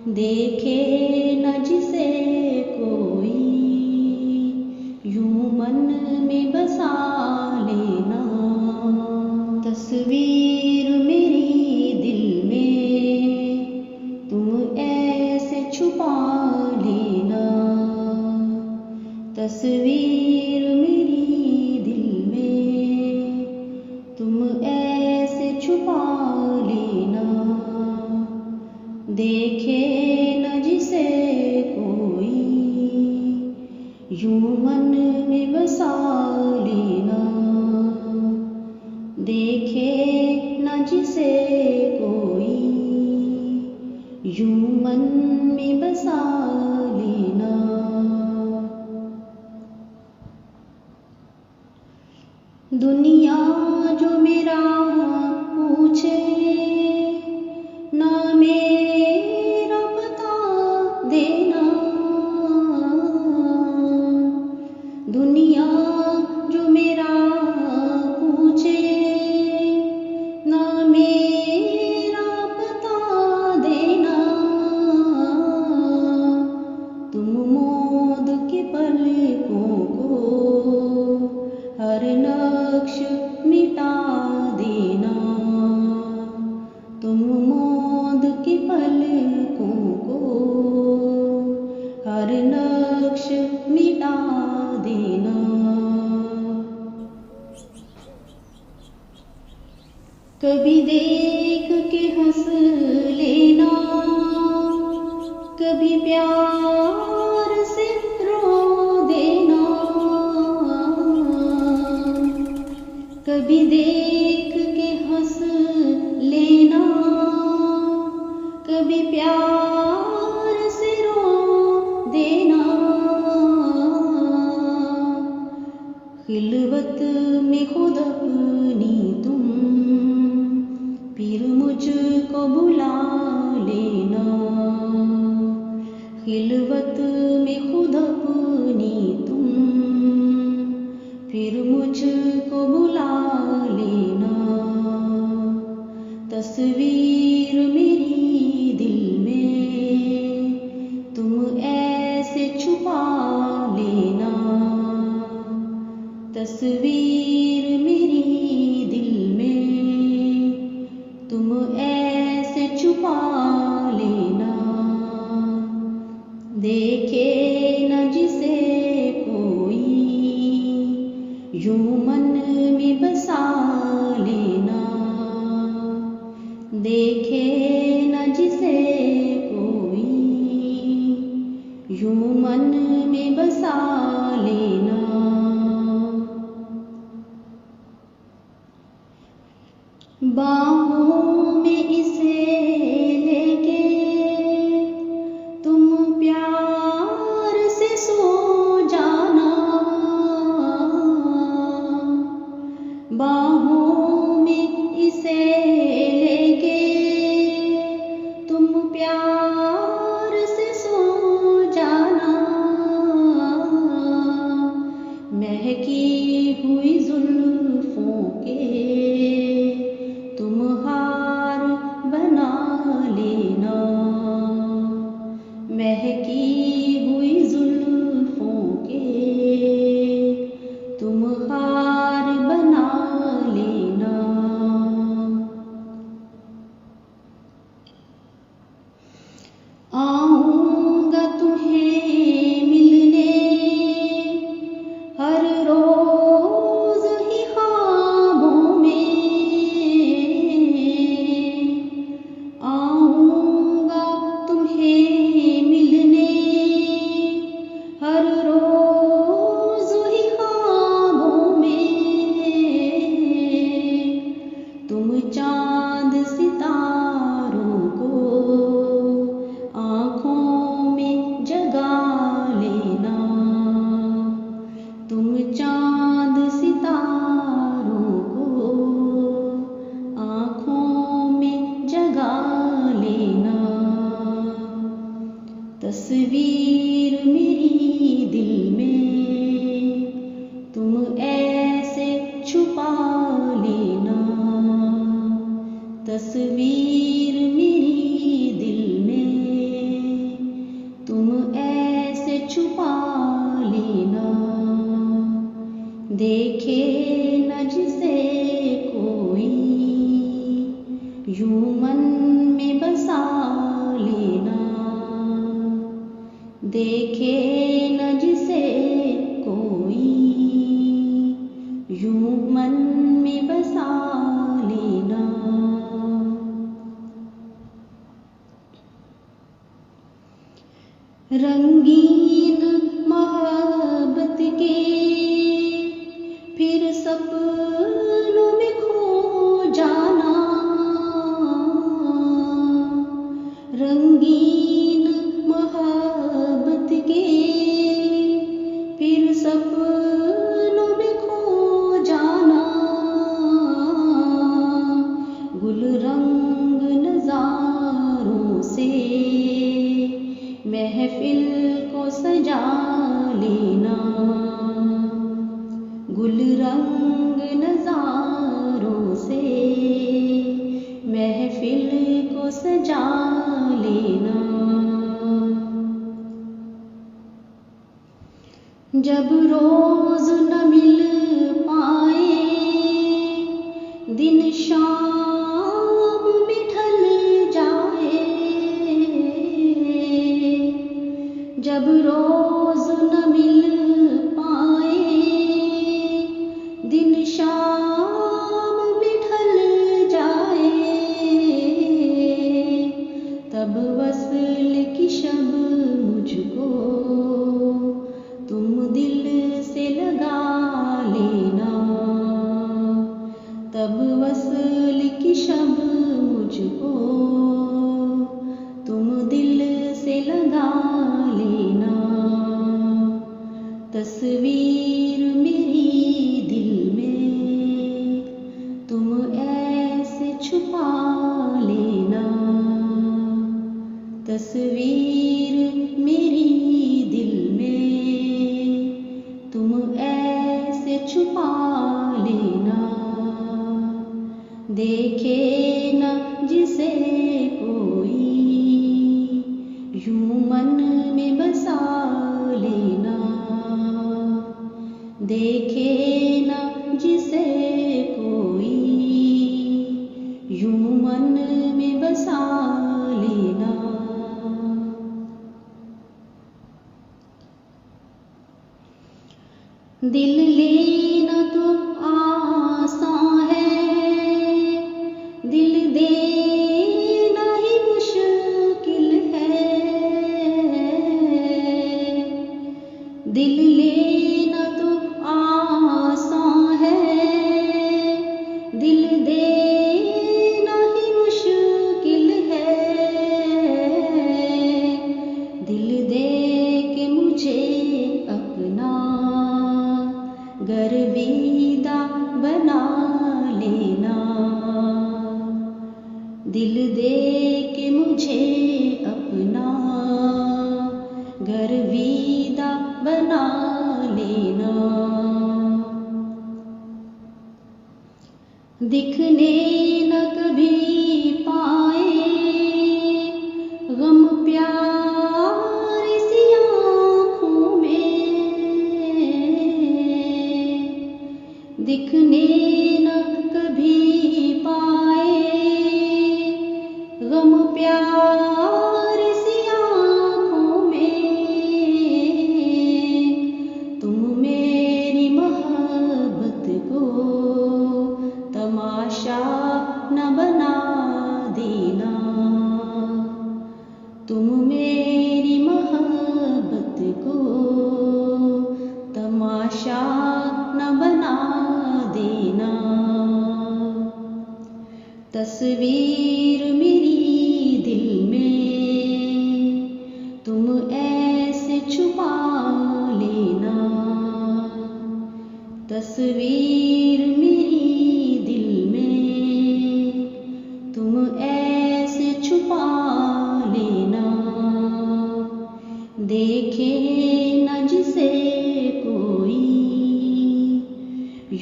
देखे न जिसे कोई, यूं मन में बसा लेना। तस्वीर मेरी दिल में तुम ऐसे छुपा लेना। तस्वीर मेरी दिल में तुम ऐसे छुपा लेना। देखे न जिसे कोई, यूं मन में बसा लेना। देखे न जिसे कोई, यूं मन में बसा लेना। दुनिया जो मेरा पूछे, ना मेरा बता देना। दुनिया जो मेरा पूछे, ना मेरा बता देना। तुम मौत के पलकों को हर नक्श मिटा देना। तुम मौत के पलकों को हर नक्श मिटा देना। कभी देख के हंस लेना, कभी प्यार से रो देना। कभी देख के हंस लेना, कभी प्यार से रो देना। खिलवत में खुद अपनी तुम फिर मुझको बुला लेना। खिलवत में खुद अपनी तुम फिर मुझको बुला लेना। तस्वीर मेरी दिल में तुम ऐसे छुपा लेना। तस्वीर मेरी दिल में तुम ऐसे छुपा लेना। देखे न जिसे कोई, यूं मन में बसा लेना। देखे न जिसे कोई, यूं मन में बसा लेना। बाहों में इसे लेके तुम प्यार से सो जाना। बाहों में इसे लेके तुम प्यार से सो जाना। महकी हुई जुल्फों के तुम हार बना लेना। महकी हुई जुल्फों के तुम हार बना लेना। आऊंगा तुम्हें मिलने हर रोज ही ख्वाबों में। आऊंगा तुम्हें मिलने हर रोज ही ख्वाबों में। तुम चांद सितारों को आँखों में जगा लेना। तुम चांद सितारों को आँखों में जगा लेना। तस्वीर मेरी दिल में तुम ऐसे छुपा लेना। तस्वीर मेरी दिल में देखे न जिसे कोई, यूं मन में बसा लेना। देखे न जिसे कोई, यूं मन में बसा लेना। रंगीन मोहब्बत के फिर सपनों में खो जाना। रंगीन मोहब्बत के फिर सपनों में खो जाना। गुलरंग नज़ारों से महफिल को सजा लेना। गुलरंग नज़ारों से महफिल को सजा लेना। जब रोज न मिल पाए, दिन शाम में ढल जाए। जब रोज न मिल पाए, दिन शाम में ढल जाए। तब वस्ल की शब मुझको तुम दिल से लगा लेना। तब वस्ल की शब मुझको तुम दिल से लगा लेना। तस्वीर मेरी दिल में तुम ऐसे छुपा लेना। तस्वीर मेरी दिल में तुम ऐसे छुपा लेना। देखे न जिसे कोई, यूं मन में बसा लेना। देखे न जिसे कोई, यूं मन में बसा लेना। दिल लेना तो आसान है, दिल देना ही मुश्किल है। दिल लेना तो आसान है, दिल देना ही मुश्किल है। दिल दे के मुझे अपना गर्विदा बना लेना। दिल दे के मुझे अपना गर्विदा बना लेना। दिखने न कभी पाए गम प्यार सी आँखों में। दिखने न कभी पाए गम प्यार सी आँखों में। तुम मेरी मोहब्बत को तमाशा न बना देना। तुम मेरी मोहब्बत को तमाशा न बना देना। तस्वीर मेरी दिल में तुम ऐसे छुपा लेना। तस्वीर मेरी दिल में तुम ऐसे छुपा लेना। देखे न जिसे कोई,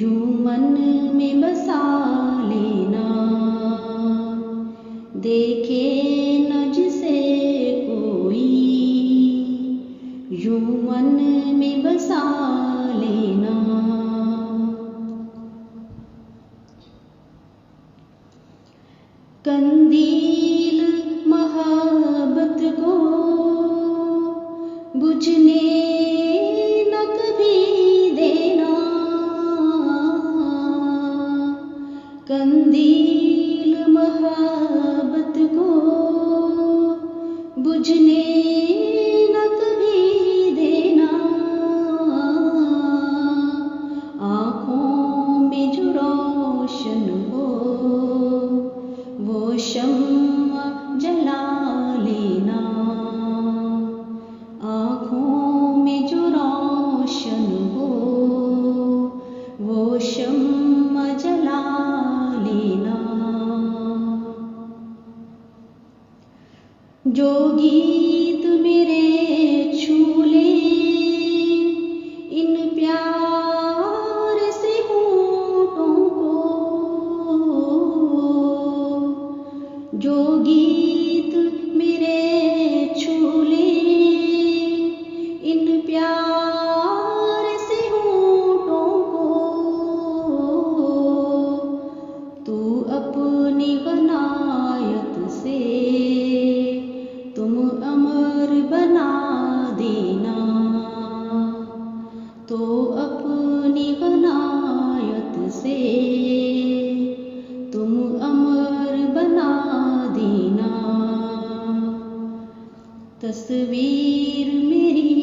यूं मन में बसा लेना। देखे न जिसे कोई, यूं मन में बसा लेना। बुझने न कभी देना, आँखों में जो रोशन हो वो शम्मा जला लेना, आँखों में जो रोशन हो वो शम्मा जला लेना। जो गीत मेरे छू ले इन प्यार से होठों को, जो गीत मेरे छू ले इन प्यार से होठों को, तू अपनी गनायत से तुम अमर बना देना, तो अपनी गनायत से तुम अमर बना देना। तस्वीर मेरी